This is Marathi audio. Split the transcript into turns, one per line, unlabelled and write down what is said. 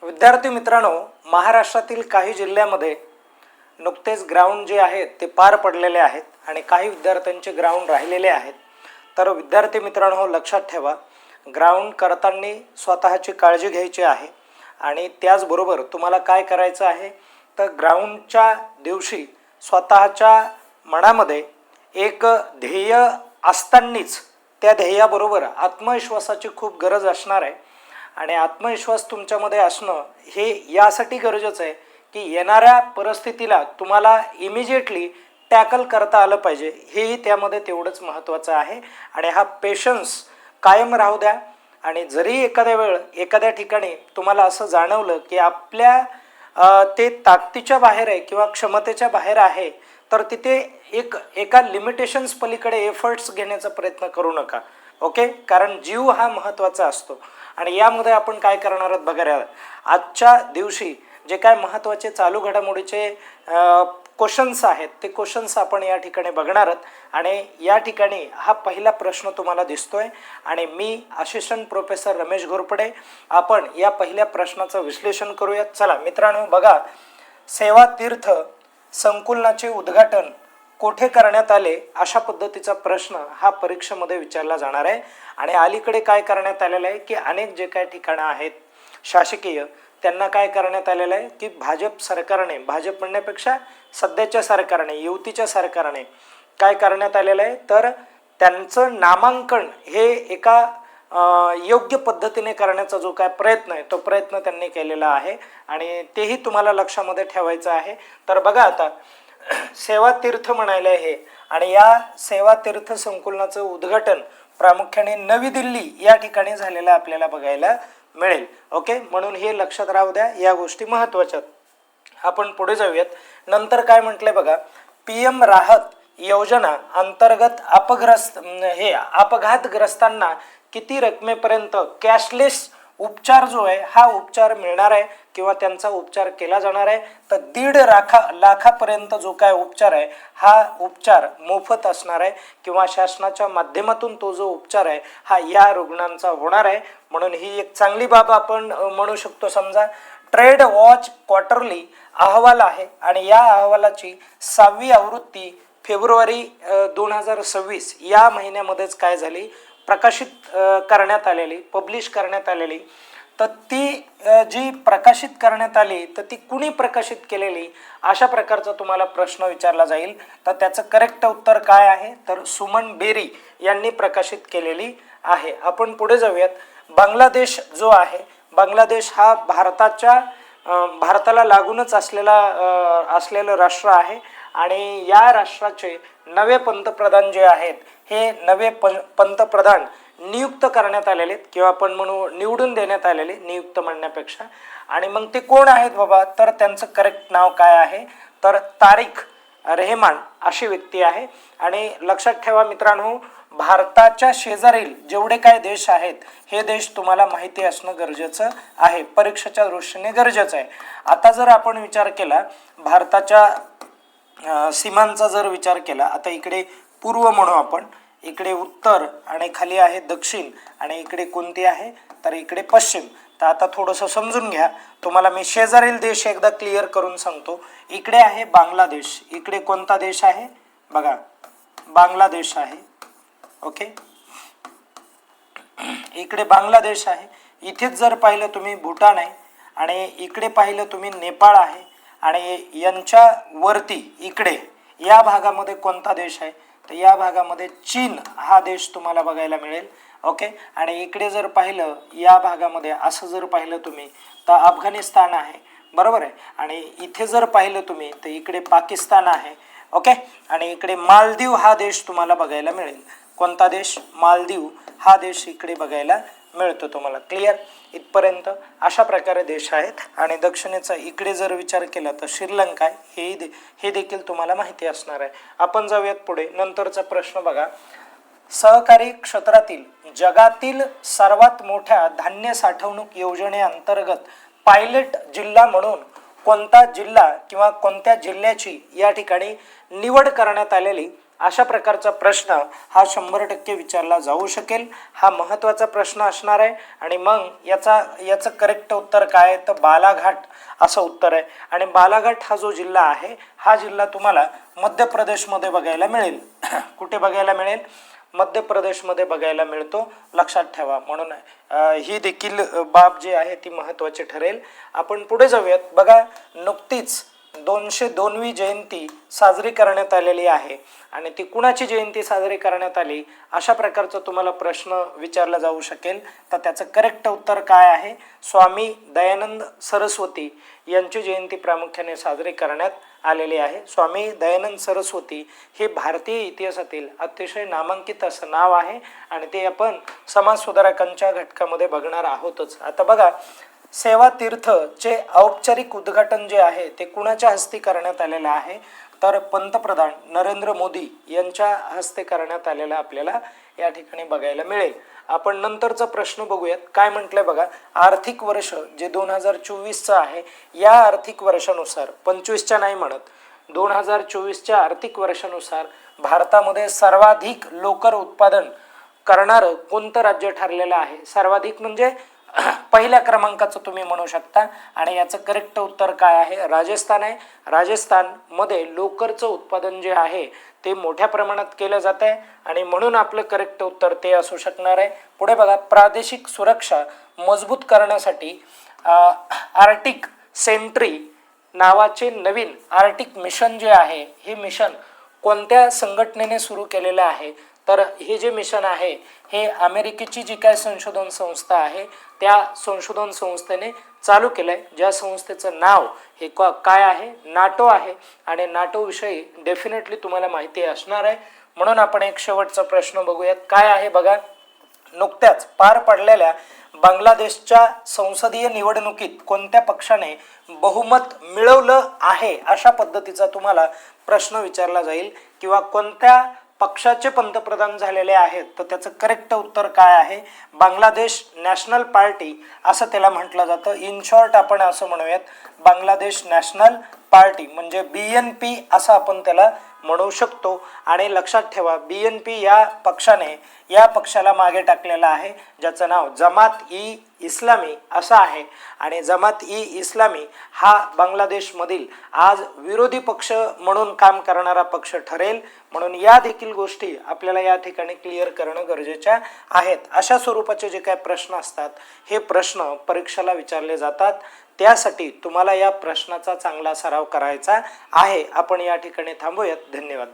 विद्यार्थी मित्रांनो, महाराष्ट्रातील काही जिल्ह्यामध्ये नुकतेच ग्राउंड जे आहेत ते पार पडलेले आहेत आणि काही विद्यार्थ्यांचे ग्राउंड राहिलेले आहेत. तर विद्यार्थी मित्रांनो, लक्षात ठेवा, ग्राउंड करताना स्वतःची काळजी घ्यायची आहे आणि त्याचबरोबर तुम्हाला काय करायचं आहे तर ग्राउंडच्या दिवशी स्वतःच्या मनामध्ये एक ध्येय असतानाच त्या ध्येयाबरोबर आत्मविश्वासाची खूप गरज असणार आहे. आणि आत्मविश्वास तुमच्यामध्ये असणं हे यासाठी गरजेचं आहे की येणाऱ्या परिस्थितीला तुम्हाला इमिजिएटली टॅकल करता आलं पाहिजे, हेही त्यामध्ये तेवढंच महत्त्वाचं आहे. आणि हा पेशन्स कायम राहू द्या. आणि जरी एखाद्या वेळ एखाद्या ठिकाणी तुम्हाला असं जाणवलं की आपल्या ते ताकदीच्या बाहेर आहे किंवा क्षमतेच्या बाहेर आहे, तर तिथे एका लिमिटेशन्स पलीकडे एफर्ट्स घेण्याचा प्रयत्न करू नका. ओके, कारण जीव हा महत्त्वाचा असतो. आणि यामध्ये आपण काय करणार आहोत बघा, आजच्या दिवशी जे काय महत्त्वाचे चालू घडामोडीचे क्वेश्चन्स आहेत ते क्वेश्चन्स आपण या ठिकाणी बघणार आहोत. आणि या ठिकाणी हा पहिला प्रश्न तुम्हाला दिसतोय आणि मी असिस्टंट प्रोफेसर रमेश घोरपडे. आपण या पहिल्या प्रश्नाचं विश्लेषण करूयात. चला मित्रांनो, बघा, सेवा तीर्थ संकुलनाचे उद्घाटन कोठे करण्यात आले, अशा पद्धतीचा प्रश्न हा परीक्षेमध्ये विचारला जाणार आहे. आणि अलीकडे काय करण्यात आलेलं आहे की अनेक जे काय ठिकाणं आहेत शासकीय, त्यांना काय करण्यात आलेलं आहे की भाजप सरकारने, भाजप म्हणण्यापेक्षा सध्याच्या सरकारने, युतीच्या सरकारने काय करण्यात आलेलं आहे तर त्यांचं नामांकन हे एका योग्य पद्धतीने करण्याचा जो काय प्रयत्न आहे तो प्रयत्न त्यांनी केलेला आहे आणि तेही तुम्हाला लक्षामध्ये ठेवायचं आहे. तर बघा, आता सेवा तीर्थ म्हणायला हे, आणि या सेवा तीर्थ संकुलनाचं उद्घाटन प्रामुख्याने नवी दिल्ली या ठिकाणी झालेलं आपल्याला बघायला मिळेल. ओके, म्हणून हे लक्षात राहू द्या, या गोष्टी महत्त्वाच्या. आपण पुढे जाऊयात. नंतर काय म्हटलंय बघा, PM राहत योजना अंतर्गत अपघातग्रस्तांना किती रकमेपर्यंत कॅशलेस उपचार जो आहे हा उपचार मिळणार आहे किंवा त्यांचा उपचार केला जाणार आहे. तर 1.5 लाखापर्यंत जो काय उपचार आहे हा उपचार मोफत असणार आहे किंवा शासनाच्या माध्यमातून तो जो उपचार आहे हा या रुग्णांचा होणार आहे. म्हणून ही एक चांगली बाब आपण म्हणू शकतो. समजा ट्रेड वॉच क्वार्टरली अहवाल आहे आणि या अहवालाची 6वी आवृत्ती फेब्रुवारी 2026 या महिन्यामध्येच काय झाली, प्रकाशित करण्यात आलेली, पब्लिश करण्यात आलेली. तर ती जी प्रकाशित करण्यात आली तर ती कुणी प्रकाशित केलेली, अशा प्रकारचा तुम्हाला प्रश्न विचारला जाईल. तर त्याचं करेक्ट उत्तर काय आहे तर सुमन बेरी यांनी प्रकाशित केलेली आहे. आपण पुढे जाऊयात. बांगलादेश जो आहे, बांगलादेश हा भारताला लागूनच असलेलं राष्ट्र आहे आणि या राष्ट्राचे नवे पंतप्रधान जे आहेत हे नवे पंतप्रधान नियुक्त करण्यात आलेले किंवा आपण म्हणू निवडून देण्यात आलेले, नियुक्त म्हणण्यापेक्षा. आणि मग ते कोण आहेत बाबा, तर त्यांचं करेक्ट नाव काय आहे तर तारिक रेहमान अशी व्यक्ती आहे. आणि लक्षात ठेवा मित्रांनो, भारताच्या शेजारील जेवढे काय देश आहेत हे देश तुम्हाला माहिती असणं गरजेचं आहे, परीक्षेच्या दृष्टीने गरजेचं आहे. आता जर आपण विचार केला भारताच्या सीमांचा जर विचार केला, आता इकडे पूर्व म्हणू आपण, इकडे उत्तर आणि खाली आहे दक्षिण आणि इकडे कोणती आहे तर इकडे पश्चिम. तर आता थोडंसं समजून घ्या, तुम्हाला मी शेजारील देश एकदा क्लिअर करून सांगतो. इकडे आहे बांगलादेश, इकडे कोणता देश आहे बघा, बांगलादेश आहे. ओके, इकडे बांगलादेश आहे. इथेच जर पाहिलं तुम्ही भूटान आहे आणि इकडे पाहिलं तुम्ही नेपाळ आहे आणि यांच्या वरती इकडे या भागामध्ये कोणता देश आहे तर या भागामध्ये चीन हा देश तुम्हाला बघायला मिळेल. ओके, आणि इकडे जर पाहिलं या भागामध्ये असं जर पाहिलं तुम्ही तर अफगाणिस्तान आहे, बरोबर आहे. आणि इथे जर पाहिलं तुम्ही तर इकडे पाकिस्तान आहे. ओके, आणि इकडे मालदीव हा देश तुम्हाला बघायला मिळेल. कोणता देश, मालदीव हा देश इकडे बघायला मिळतो तुम्हाला. क्लिअर इथपर्यंत अशा प्रकारे देश आहेत. आणि दक्षिणेचा इकडे जर विचार केला तर श्रीलंका आहे, हे देखील तुम्हाला माहिती असणार आहे. आपण जाऊयात पुढे. नंतरचा प्रश्न बघा, सहकारी क्षेत्रातील जगातील सर्वात मोठ्या धान्य साठवणूक योजनेअंतर्गत पायलट जिल्हा म्हणून कोणता जिल्हा किंवा कोणत्या जिल्ह्याची या ठिकाणी निवड करण्यात आलेली अशा प्रकारचा प्रश्न हा 100% विचारला जाऊ शकेल. हा महत्त्वाचा प्रश्न असणार आहे. आणि मग याचं करेक्ट उत्तर काय तर बालाघाट असं उत्तर आहे. आणि बालाघाट हा जो जिल्हा आहे हा जिल्हा तुम्हाला मध्य प्रदेशमध्ये बघायला मिळेल. कुठे बघायला मिळेल? मध्य प्रदेशमध्ये बघायला मिळतो, लक्षात ठेवा. म्हणून ही देखील बाब जी आहे ती महत्त्वाची ठरेल. आपण पुढे जाऊयात. बघा, नुकतीच 202वी जयंती साजरी करण्यात आलेली आहे. आणि ती कुणाची जयंती साजरी करण्यात आली अशा प्रकारचा तुम्हाला प्रश्न विचारला जाऊ शकेल. तर त्याचं करेक्ट उत्तर काय आहे? स्वामी दयानंद सरस्वती यांची जयंती प्रामुख्याने साजरी करण्यात आलेली आहे. स्वामी दयानंद सरस्वती हे भारतीय इतिहासातील अतिशय नामांकित असं नाव आहे. आणि ते आपण समाज सुधारकांच्या घटकामध्ये बघणार आहोतच. आता बघा, सेवा तीर्थचे औपचारिक उद्घाटन जे आहे ते कुणाच्या हस्ते करण्यात आलेलं आहे तर पंतप्रधान नरेंद्र मोदी यांच्या हस्ते करण्यात आलेला आपल्याला या ठिकाणी बघायला मिळेल. आपण नंतरचा प्रश्न बघूयात. काय म्हटलंय बघा, आर्थिक वर्ष जे 2024चं आहे या आर्थिक वर्षानुसार, 25च्या नाही म्हणत, 2024च्या आर्थिक वर्षानुसार भारतामध्ये सर्वाधिक लोकर उत्पादन करणारं कोणतं राज्य ठरलेलं आहे? सर्वाधिक म्हणजे पहिल्या क्रमांकाचं तुम्ही म्हणू शकता. आणि याचं करेक्ट उत्तर काय आहे? राजस्थान आहे. राजस्थानमध्ये लोकरचं उत्पादन जे आहे ते मोठ्या प्रमाणात केलं जात आहे. आणि म्हणून आपलं करेक्ट उत्तर ते असू शकणार आहे. पुढे बघा, प्रादेशिक सुरक्षा मजबूत करण्यासाठी आर्टिक सेंट्री नावाचे नवीन आर्टिक मिशन जे आहे हे मिशन कोणत्या संघटनेने सुरू केलेलं आहे? तर हे जे मिशन आहे हे अमेरिकेची जी काय संशोधन संस्था आहे त्या संशोधन संस्थेने चालू केलं आहे. ज्या संस्थेचं नाव हे काय आहे? नाटो आहे. आणि नाटो विषयी डेफिनेटली तुम्हाला माहिती असणार आहे. म्हणून आपण एक शेवटचा प्रश्न बघूयात. काय आहे बघा, नुकत्याच पार पडलेल्या बांगलादेशच्या संसदीय निवडणुकीत कोणत्या पक्षाने बहुमत मिळवलं आहे अशा पद्धतीचा तुम्हाला प्रश्न विचारला जाईल. किंवा कोणत्या पक्षाचे पंतप्रधान झालेले आहेत तर त्याचं करेक्ट उत्तर काय आहे? बांगलादेश नॅशनल पार्टी असं त्याला म्हटलं जातं. इन शॉर्ट आपण असं म्हणूयात, बांगलादेश नॅशनल पार्टी म्हणजे BNP असं आपण त्याला म्हणू शकतो. आणि लक्षात ठेवा, BNP या पक्षाला मागे टाकलेलं आहे ज्याचं नाव जमात ई इस्लामी असं आहे. आणि जमात ई इस्लामी हा बांगलादेशमधील आज विरोधी पक्ष म्हणून काम करणारा पक्ष ठरेल. म्हणून या देखील गोष्टी आपल्याला या ठिकाणी क्लिअर करणं गरजेच्या आहेत. अशा स्वरूपाचे जे काही प्रश्न असतात हे प्रश्न परीक्षेला विचारले जातात. त्यासाठी तुम्हाला या प्रश्नाचा चांगला सराव करायचा आहे. आपण या ठिकाणी थांबूयात. धन्यवाद.